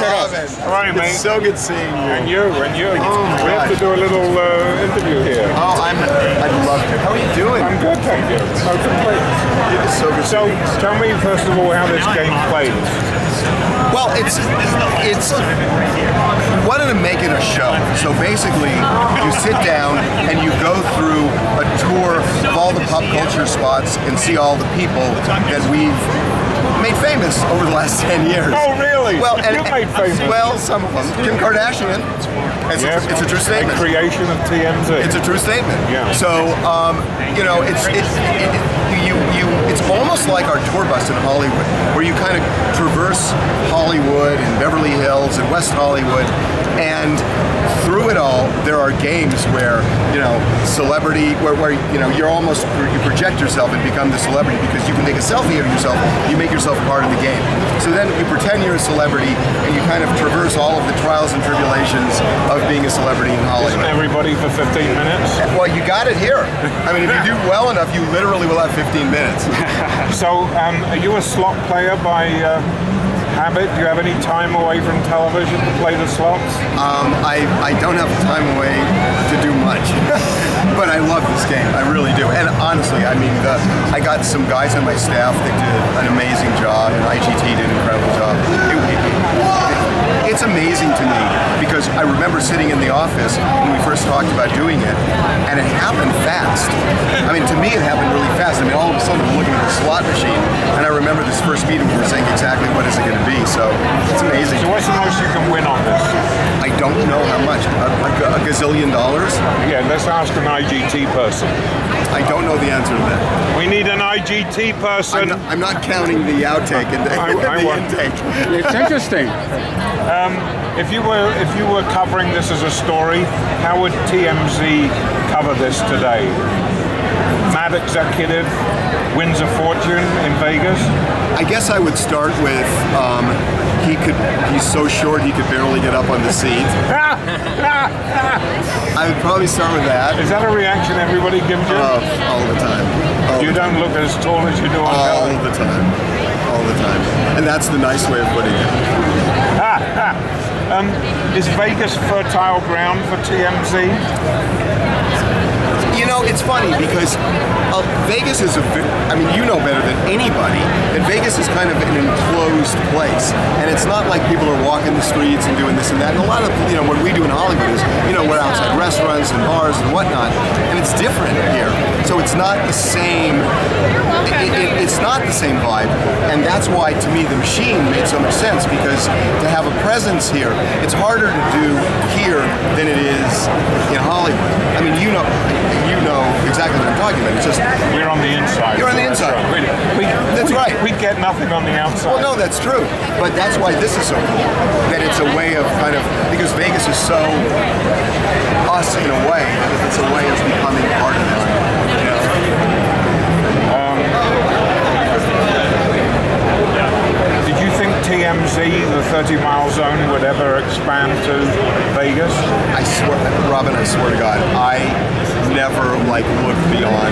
All right, mate. It's so good seeing you. And you. Oh, my we have to do a little interview here. Oh, I'd love to. How are you doing? I'm good, thank you. No complaints. It's so good. So, tell me first of all how this game plays. Well, it's we wanted to make it a show. So basically, you sit down and you go through a tour of all the pop culture spots and see all the people that we've made famous over the last 10 years. Oh, really? Well, and you made famous. Well, some of them. Kim Kardashian. It's a true statement. A creation of TMZ. It's a true statement. Yeah. So, you know, it's almost like our tour bus in Hollywood, where you kind of traverse Hollywood and Beverly Hills and West Hollywood, and through it all, there are games where, you know, celebrity, where you know, you project yourself and become the celebrity because you can take a selfie of yourself, you make yourself part of the game. So then you pretend you're a celebrity and you kind of traverse all of the trials and tribulations of being a celebrity in Hollywood. Isn't everybody for 15 minutes? Well, you got it here. I mean, if you do well enough, you literally will have 15 minutes. So, are you a slot player by habit? Do you have any time away from television to play the slots? I don't have time away to do much, but I love this game. I really do. And honestly, I mean, I got some guys on my staff that did an amazing job, and IGT did an incredible job. It's amazing to me because I remember sitting in the office when we first talked about doing it, and it happened fast. I mean, to me, it happened really fast. I mean, all of a sudden, we're looking at the slot machine, and I remember this first meeting, we were saying exactly what is it going to be. So it's amazing. So what's the most you can win on this? I don't know how much. A gazillion dollars? Yeah, let's ask an IGT person. I don't know the answer to that. We need an IGT person. I'm not counting the outtake and the intake. It's interesting. If you were covering this as a story, how would TMZ cover this today? Mad executive wins a fortune in Vegas. I guess I would start with he's so short he could barely get up on the seat. I would probably start with that. Is that a reaction everybody gives you? All the time. You don't look as tall as you do on all the time. All the time. And that's the nice way of putting it. Is Vegas fertile ground for TMZ? You know, it's funny because Vegas is I mean, you know better than anybody that Vegas is kind of an enclosed place. And it's not like people are walking the streets and doing this and that. And a lot of, you know, what we do in Hollywood is, you know, we're outside restaurants and bars and whatnot. And it's different here. So it's not the same, it's not the same vibe. And that's why, to me, the machine made so much sense because to have a presence here, it's harder to do here than it is in Hollywood. I mean, you know exactly what I'm talking about. It's just we're on the inside. You're on the inside. That's right. We get nothing on the outside. Well, no, that's true. But that's why this is so cool. That it's a way of kind of, because Vegas is so us in a way. It's a way of becoming part of it. You know? Did you think TMZ, the 30-mile zone, would ever expand to Vegas? I swear, Robin, I swear to God, I never looked beyond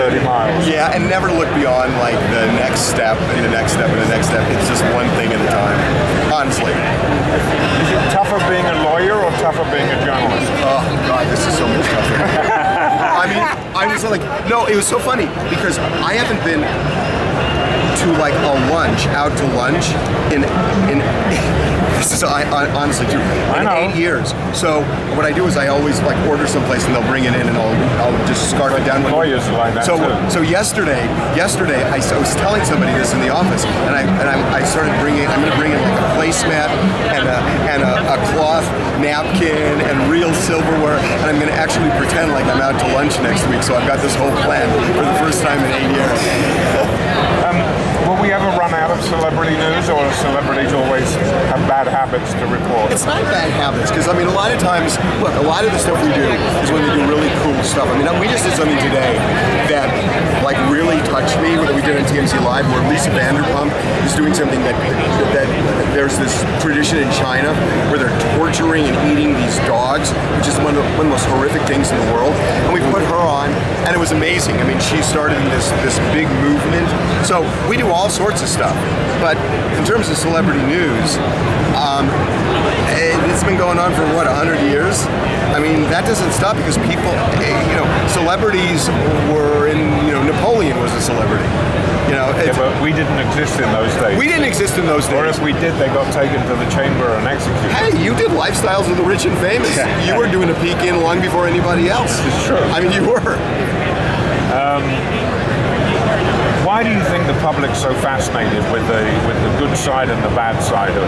30 miles. Yeah, and never looked beyond the next step and the next step and the next step. It's just one thing at a time. Honestly. Is it tougher being a lawyer or tougher being a journalist? Oh God, this is so much tougher. I mean, I was no, it was so funny because I haven't been to out to lunch in this is honestly true, in 8 years. So what I do is I always order someplace and they'll bring it in and I'll just scarf it down. Lawyers are like that too. So yesterday I was telling somebody this in the office and I started bringing. I'm going to bring in a placemat and a cloth napkin and real silverware, and I'm going to actually pretend like I'm out to lunch next week. So I've got this whole plan for the first time in 8 years. Will we ever run out of celebrity news, or celebrities always have bad habits to report? It's not bad habits, because I mean, a lot of times, look, a lot of the stuff we do is when they do really cool stuff. I mean, we just did something today that like really touched me that we did on TMZ Live, where Lisa Vanderpump is doing something that there's this tradition in China where they're torturing and eating these dogs, which is one of the most horrific things in the world. And we put her on, and it was amazing. I mean, she started this big movement. So we do all sorts of stuff. But in terms of celebrity news, it's been going on for what, 100 years? I mean, that doesn't stop because people, celebrities were in, Napoleon was a celebrity. Yeah, but we didn't exist in those days. We didn't exist in those days. Or if we did, they got taken to the chamber and executed. Hey, you did Lifestyles of the Rich and Famous. You were doing a peek in long before anybody else. It's true. I mean, you were. Why do you think the public's so fascinated with the good side and the bad side of?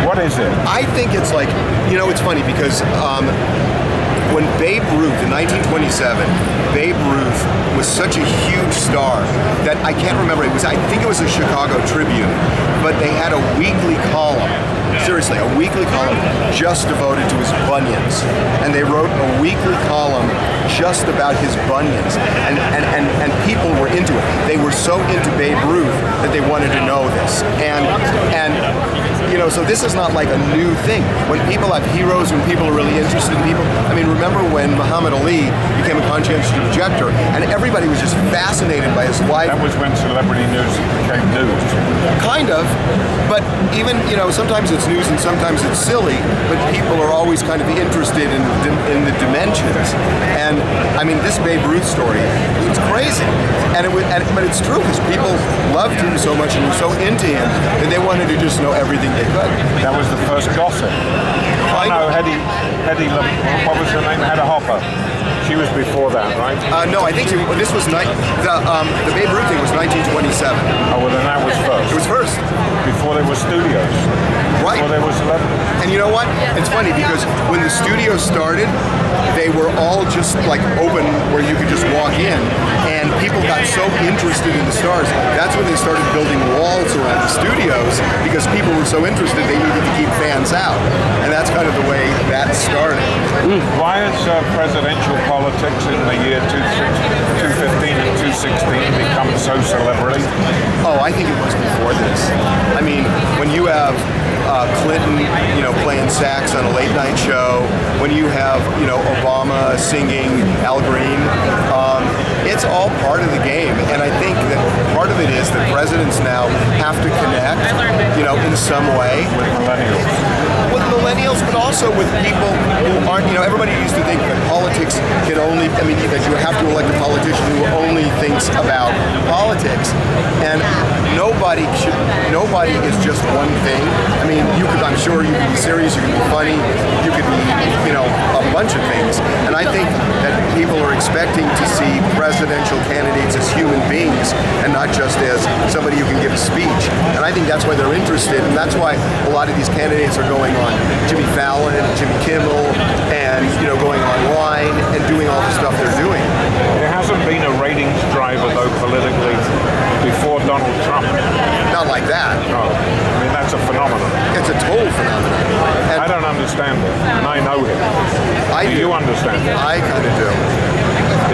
What is it? I think it's like, it's funny because when Babe Ruth in 1927, Babe Ruth was such a huge star that I can't remember. I think it was the Chicago Tribune, but they had a weekly column. Seriously, a weekly column just devoted to his bunions. And they wrote a weekly column just about his bunions. And people were into it. They were so into Babe Ruth that they wanted to know this. So this is not like a new thing. When people have heroes, when people are really interested in people, I mean, remember when Muhammad Ali became a conscientious objector, and everybody was just fascinated by his life. That was when celebrity news became news. Kind of, but even, sometimes it's news and sometimes it's silly, but people are always kind of interested in the dimensions. And I mean, this Babe Ruth story, it's crazy. But it's true because people loved him so much and were so into him that they wanted to just know everything they could. That was the first gossip. I know Hedy, what was her name? Hedda Hopper. She was before that, right? No, I think this was the Babe Ruth thing was 1927. Oh, well, then that was first. It was first. Before there were studios. Right. Before there was celebrities. And you know what? It's funny because when the studios started, they were all just like open where you could just walk in, and people got so interested in the stars. That's when they started building walls around the studios because people were so interested they needed to keep fans out. And that's kind of the way that started. Why has presidential politics in the year 2015 and 2016 become so celebrity? Oh, I think it was before this. I mean, when you have Clinton, playing sax on a late night show, when you have, Obama singing Al Green, it's all part of the game. And I think that part of it is that presidents now have to connect, in some way. With millennials. With millennials, but also with people who aren't, everybody used to think that politics can only, that you have to elect a politician who only thinks about politics. And nobody is just one thing. I mean, I'm sure you can be serious, you can be funny, you could be, a bunch of things. And I think that people are expecting to see presidential candidates as human beings and not just as somebody who can give a speech. And I think that's why they're interested, and that's why a lot of these candidates are going on Jimmy Fallon and Jimmy Kimmel and, going online and doing all the stuff they're doing. There hasn't been a ratings driver, though, politically before Donald Trump. Not like that. No. That's a phenomenon. It's a total phenomenon. And I don't understand it, and I know him. Do you understand it? I kind of do.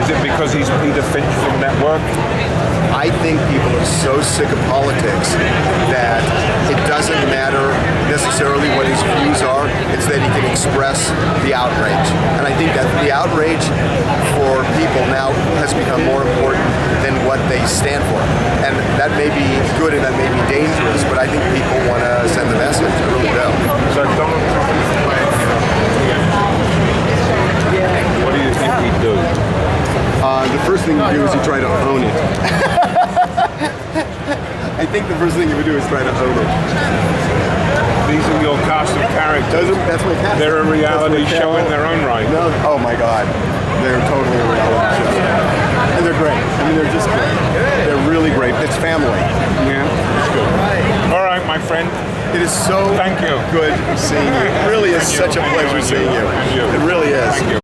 Is it because he's Peter Finch from Network? I think people are so sick of politics that it doesn't matter necessarily what his views are, it's that he can express the outrage. And I think that the outrage for people now has become more important than what they stand for. And that may be good and that may be dangerous, but I think people want to send the message. I really do. So Donald Trump is playing. What do you think he'd do? The first thing he'd do is he'd try to own it. I think the first thing he would do is try to own it. These are your cast of characters. That's my cast. They're a reality show in their own right. No, oh my God. They're totally a reality show. And they're great. They're just great. They're really great. It's family. Yeah, it's good. All right, my friend. It is so Thank you. Good seeing you. It really is such a pleasure seeing you. And you. It really is. Thank you.